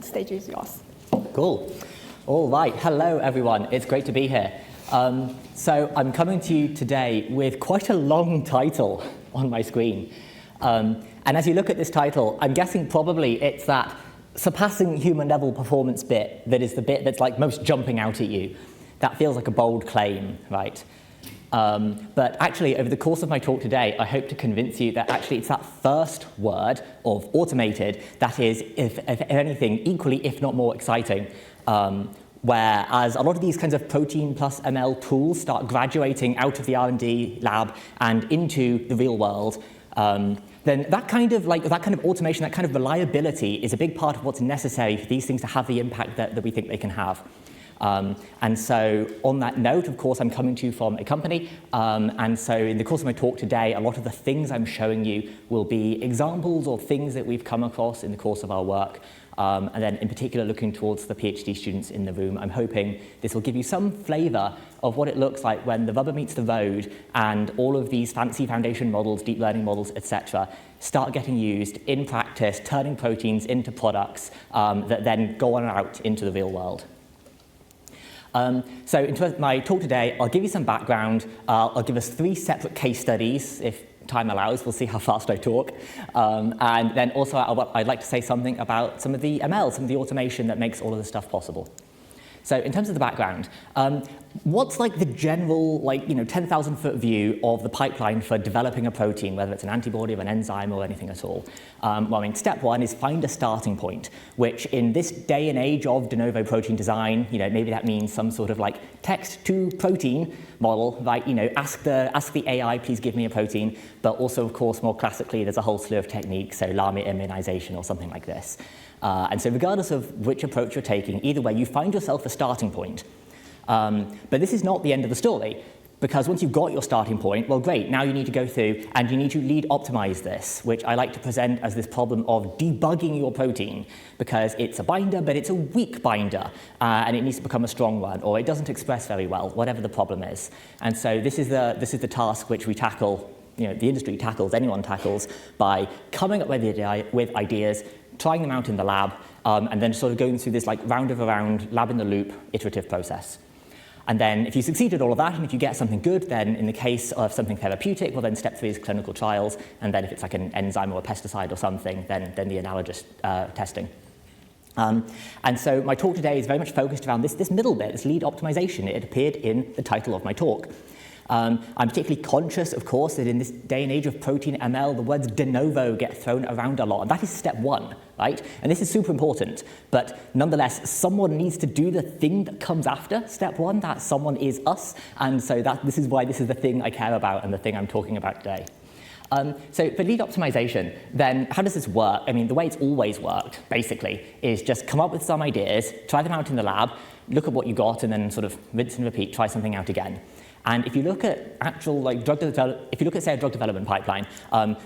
stage is yours. Cool. All right. Hello, everyone. It's great to be here. So I'm coming to you today with quite a long title on my screen. And as you look at this title, I'm guessing probably it's that surpassing human level performance bit that is the bit that's like most jumping out at you. That feels like a bold claim, right? But actually, over the course of my talk today, I hope to convince you that actually it's that first word of automated that is, if anything, equally, if not more exciting. Whereas a lot of these kinds of protein plus ML tools start graduating out of the R&D lab and into the real world, then that kind of automation, that kind of reliability is a big part of what's necessary for these things to have the impact that we think they can have. And so on that note, of course, I'm coming to you from a company, and so in the course of my talk today, a lot of the things I'm showing you will be examples of things that we've come across in the course of our work, and then in particular looking towards the PhD students in the room. I'm hoping this will give you some flavor of what it looks like when the rubber meets the road and all of these fancy foundation models, deep learning models, etc., start getting used in practice, turning proteins into products that then go on out into the real world. So in terms of my talk today, I'll give you some background. I'll give us 3 separate case studies, if time allows. We'll see how fast I talk. And then also I'd like to say something about some of the ML, some of the automation that makes all of this stuff possible. So in terms of the background, what's like the general 10,000-foot view of the pipeline for developing a protein, whether it's an antibody or an enzyme or anything at all? Well, I mean, step 1 is find a starting point, which in this day and age of de novo protein design, maybe that means some sort of like text to protein model, right? Ask the AI, please give me a protein. But also, of course, more classically, there's a whole slew of techniques, so llama immunization or something like this. And so regardless of which approach you're taking, either way, you find yourself a starting point. But this is not the end of the story, because once you've got your starting point, well, great, now you need to go through and you need to lead optimize this, which I like to present as this problem of debugging your protein, because it's a binder, but it's a weak binder, and it needs to become a strong one, or it doesn't express very well, whatever the problem is. And so this is the task which we tackle, the industry tackles, anyone tackles, by coming up with ideas, trying them out in the lab, and then sort of going through this round of around, lab in the loop, iterative process. And then if you succeed at all of that, and if you get something good, then in the case of something therapeutic, well then step 3 is clinical trials, and then if it's like an enzyme or a pesticide or something, then the analogous testing. And so my talk today is very much focused around this middle bit, this lead optimization. It appeared in the title of my talk. I'm particularly conscious, of course, that in this day and age of protein ML, the words de novo get thrown around a lot, and that is step 1, right? And this is super important, but nonetheless, someone needs to do the thing that comes after step 1. That someone is us, and so this is why this is the thing I care about and the thing I'm talking about today. So for lead optimization, then how does this work? I mean, the way it's always worked, basically, is just come up with some ideas, try them out in the lab, look at what you got, and then sort of rinse and repeat, try something out again. And if you look at actual say a drug development pipeline,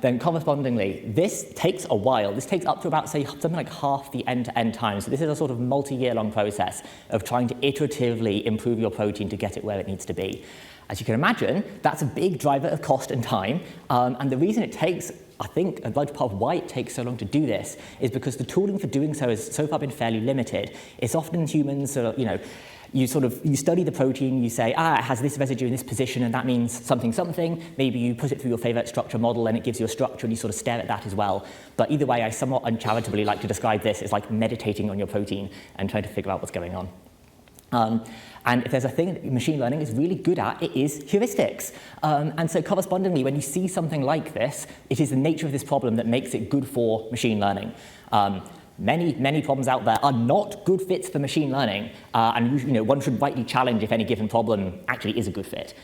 then correspondingly, this takes a while. This takes up to about, say, something like half the end-to-end time. So this is a sort of multi-year-long process of trying to iteratively improve your protein to get it where it needs to be. As you can imagine, that's a big driver of cost and time. And the reason it takes, I think, a large part of why it takes so long to do this is because the tooling for doing so has so far been fairly limited. It's often humans, you study the protein, you say, it has this residue in this position, and that means something, something. Maybe you put it through your favorite structure model, and it gives you a structure, and you sort of stare at that as well. But either way, I somewhat uncharitably like to describe this as like meditating on your protein and trying to figure out what's going on. And if there's a thing that machine learning is really good at, it is heuristics. And so correspondingly, when you see something like this, it is the nature of this problem that makes it good for machine learning. Many problems out there are not good fits for machine learning, and one should rightly challenge if any given problem actually is a good fit.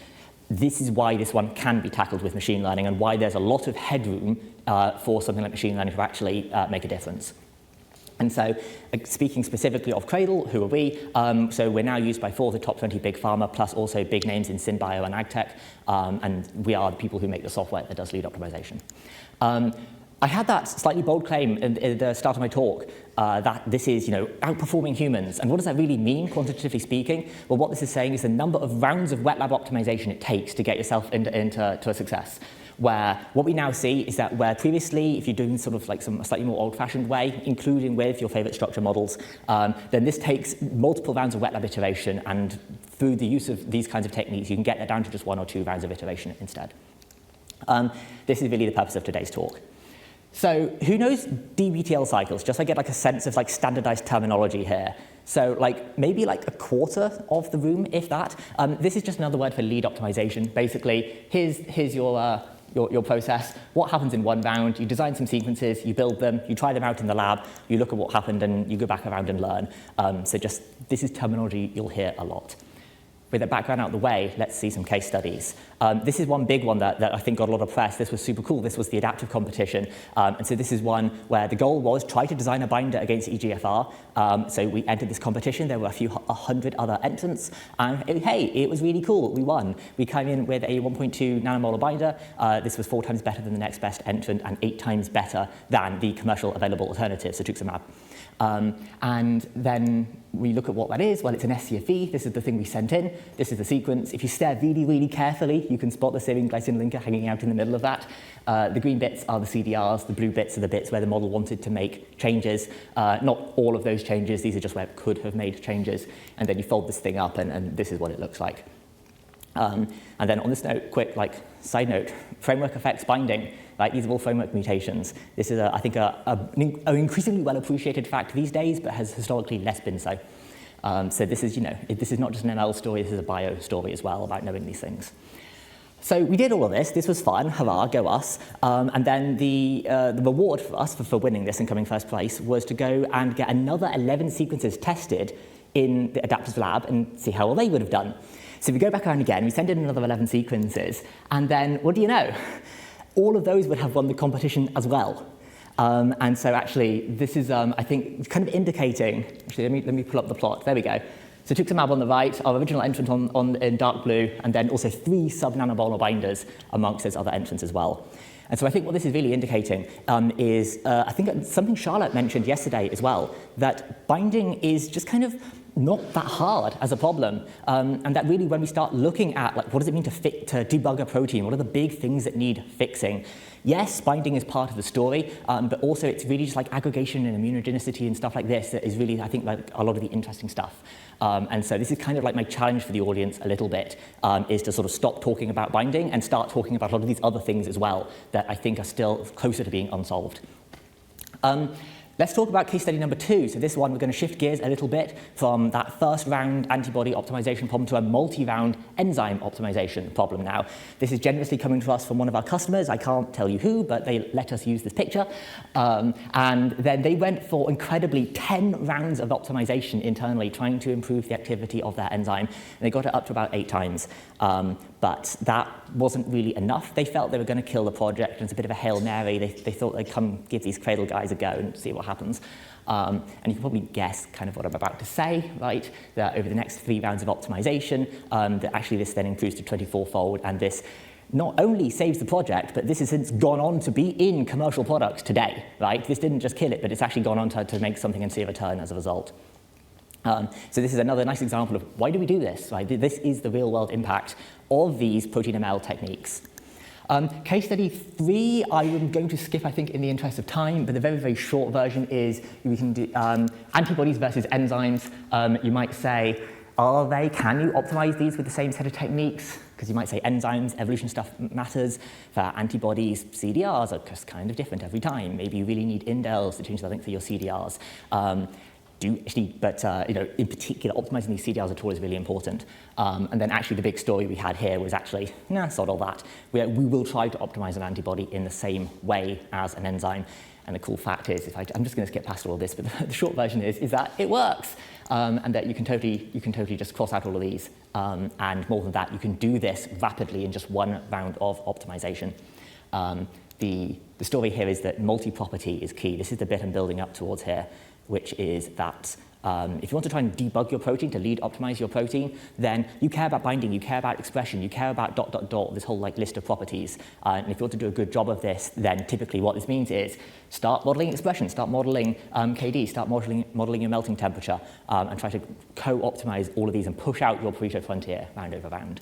This is why this one can be tackled with machine learning, and why there's a lot of headroom for something like machine learning to actually make a difference. And so, speaking specifically of Cradle, who are we? So we're now used by 4 of the top 20 big pharma, plus also big names in SynBio and AgTech, and we are the people who make the software that does lead optimization. I had that slightly bold claim at the start of my talk that this is, outperforming humans. And what does that really mean, quantitatively speaking? Well, what this is saying is the number of rounds of wet lab optimization it takes to get yourself into a success. where what we now see is that where previously, if you're doing sort of like some slightly more old-fashioned way, including with your favorite structure models, then this takes multiple rounds of wet lab iteration, and through the use of these kinds of techniques, you can get that down to just 1 or 2 rounds of iteration instead. This is really the purpose of today's talk. So who knows DBTL cycles? Just so I get like a sense of like standardized terminology here. So like maybe like a quarter of the room, if that. This is just another word for lead optimization. Basically, here's your process. What happens in one round? You design some sequences, you build them, you try them out in the lab, you look at what happened, and you go back around and learn. So just this is terminology you'll hear a lot. With that background out of the way, let's see some case studies. This is one big one that I think got a lot of press. This was super cool. This was the adaptive competition. And so this is one where the goal was try to design a binder against EGFR. So we entered this competition. There were a hundred other entrants. And hey, it was really cool. We won. We came in with a 1.2 nanomolar binder. This was 4 times better than the next best entrant and 8 times better than the commercial available alternative, cetuximab. And then we look at what that is. Well, it's an scFv. This is the thing we sent in. This is the sequence. If you stare really, really carefully, you can spot the serine glycine linker hanging out in the middle of that. The green bits are the CDRs. The blue bits are the bits where the model wanted to make changes. Not all of those changes. These are just where it could have made changes. And then you fold this thing up, and this is what it looks like. And then on this note, quick side note, framework affects binding. Right? These are all framework mutations. This is, I think, an increasingly well-appreciated fact these days, but has historically less been so. So this is, this is not just an ML story, this is a bio story as well about knowing these things. So we did all of this. This was fun. Hurrah, go us. And then the reward for us for winning this and coming first place was to go and get another 11 sequences tested in the adaptive lab and see how well they would have done. So we go back around again, we send in another 11 sequences, and then what do you know? All of those would have won the competition as well. And so actually, this is, I think, kind of indicating, actually, let me pull up the plot. There we go. So cetuximab on the right, our original entrant in dark blue, and then also 3 sub-nanomolar binders amongst those other entrants as well. And so I think what this is really indicating is, I think something Charlotte mentioned yesterday as well, that binding is just kind of not that hard as a problem, and that really when we start looking at like what does it mean to debug a protein, what are the big things that need fixing? Yes, binding is part of the story, but also it's really just like aggregation and immunogenicity and stuff like this that is really, I think, like a lot of the interesting stuff. And so this is kind of like my challenge for the audience a little bit, is to sort of stop talking about binding and start talking about a lot of these other things as well that I think are still closer to being unsolved. Let's talk about case study number 2. So this one, we're going to shift gears a little bit from that first round antibody optimization problem to a multi-round enzyme optimization problem now. This is generously coming to us from one of our customers. I can't tell you who, but they let us use this picture. And then they went for incredibly 10 rounds of optimization internally, trying to improve the activity of their enzyme. And they got it up to about 8 times. But that wasn't really enough. They felt they were going to kill the project, and it's a bit of a Hail Mary. They thought they'd come give these Cradle guys a go and see what happens. And you can probably guess kind of what I'm about to say, right? That over the next 3 rounds of optimization, that actually this then improves to 24-fold, and this not only saves the project, but this has since gone on to be in commercial products today, right? This didn't just kill it, but it's actually gone on to make something and see a return as a result. So this is another nice example of why do we do this, right? This is the real-world impact of these protein ML techniques. Case study 3, I'm going to skip, I think, in the interest of time, but the very, very short version is we can do antibodies versus enzymes. You might say, can you optimize these with the same set of techniques? Because you might say enzymes, evolution stuff matters. For antibodies, CDRs are just kind of different every time. Maybe you really need indels to change the length of your CDRs. In particular, optimizing these CDRs at all is really important. And then actually the big story we had here was actually, sod all that. We will try to optimize an antibody in the same way as an enzyme. And the cool fact is, I'm just going to skip past all of this, but the short version is that it works. And that you can totally just cross out all of these. And more than that, you can do this rapidly in just 1 round of optimization. The story here is that multi-property is key. This is the bit I'm building up towards here, which is that if you want to try and debug your protein, to lead optimize your protein, then you care about binding, you care about expression, you care about ... this whole list of properties. And if you want to do a good job of this, then typically what this means is start modeling expression, start modeling KD, start modeling your melting temperature, and try to co-optimize all of these and push out your Pareto frontier round over round.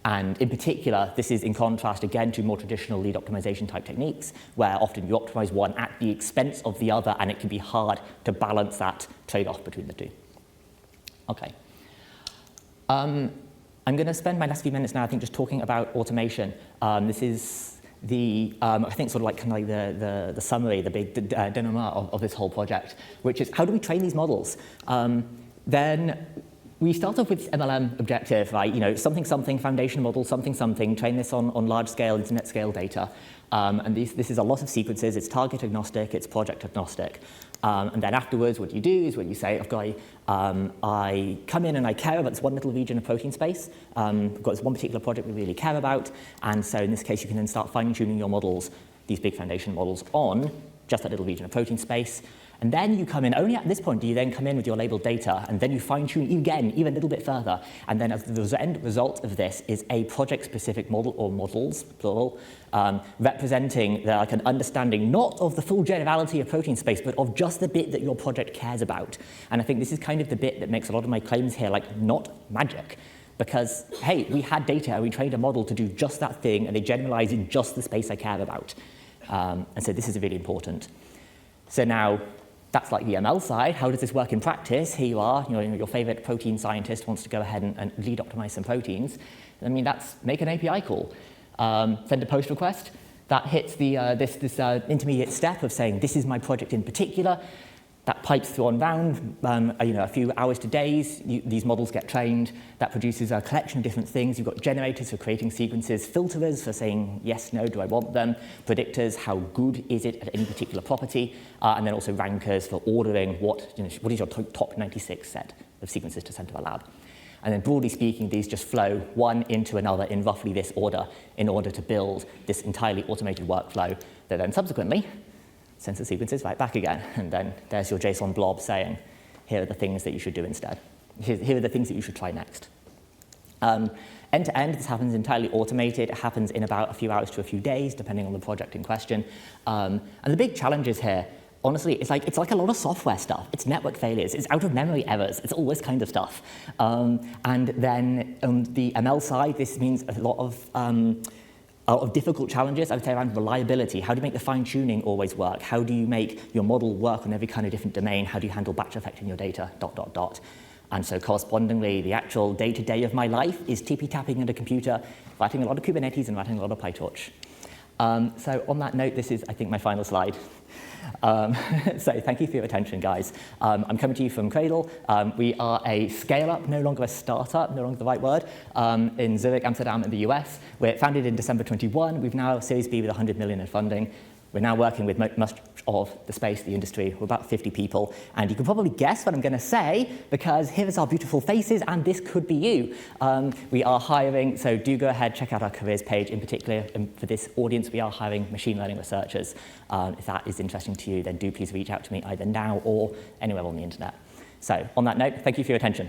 And in particular, this is in contrast again to more traditional lead optimization type techniques, where often you optimize one at the expense of the other, and it can be hard to balance that trade-off between the two. Okay. I'm going to spend my last few minutes now, I think, just talking about automation. This is the, I think, sort of like kind of like the summary, the big denouement of this whole project, which is how do we train these models? Then we start off with MLM objective, right? You know, something, foundation model, something, train this on large scale, internet scale data. And this is a lot of sequences. It's target agnostic, it's project agnostic. And then afterwards, what you do is when you say, I come in and I care about this one little region of protein space. We've got this one particular project we really care about. And so in this case, you can then start fine-tuning your models, these big foundation models, on just that little region of protein space. And then you come in, only at this point do you then come in with your labeled data, and then you fine-tune again, even a little bit further. And then the end result of this is a project-specific model, or models, plural, representing like an understanding not of the full generality of protein space, but of just the bit that your project cares about. And I think this is kind of the bit that makes a lot of my claims here like not magic. Because, hey, we had data, and we trained a model to do just that thing, and they generalize in just the space I care about. And so this is really important. So now, that's like the ML side. How does this work in practice? Here you are, your favorite protein scientist wants to go ahead and lead optimize some proteins. I mean, that's make an API call. Send a post request. That hits the, this intermediate step of saying, this is my project in particular. That pipes through on round, a few hours to days. These models get trained. That produces a collection of different things. You've got generators for creating sequences, filterers for saying yes, no, do I want them, predictors, how good is it at any particular property, and then also rankers for ordering what is your top 96 set of sequences to send to a lab. And then broadly speaking, these just flow one into another in roughly this order in order to build this entirely automated workflow that then subsequently sends the sequences right back again. And then there's your JSON blob saying, here are the things that you should do instead. Here are the things that you should try next. End-to-end, this happens entirely automated. It happens in about a few hours to a few days, depending on the project in question. And the big challenges here, honestly, it's like a lot of software stuff. It's network failures. It's out-of-memory errors. It's all this kind of stuff. And then on the ML side, this means a lot of difficult challenges, I would say, around reliability. How do you make the fine-tuning always work? How do you make your model work on every kind of different domain? How do you handle batch affecting your data, ... And so correspondingly, the actual day-to-day of my life is tippy-tapping at a computer, writing a lot of Kubernetes and writing a lot of PyTorch. So on that note, this is, I think, my final slide. So thank you for your attention, guys. I'm coming to you from Cradle. We are a scale-up, no longer a startup, no longer the right word, in Zurich, Amsterdam, in the US. We're founded in December 21. We've now Series B with 100 million in funding. We're now working with much of the space, the industry. We're about 50 people. And you can probably guess what I'm going to say, because here is our beautiful faces, and this could be you. We are hiring, so do go ahead, check out our careers page. In particular, for this audience, we are hiring machine learning researchers. If that is interesting to you, then do please reach out to me either now or anywhere on the internet. So on that note, thank you for your attention.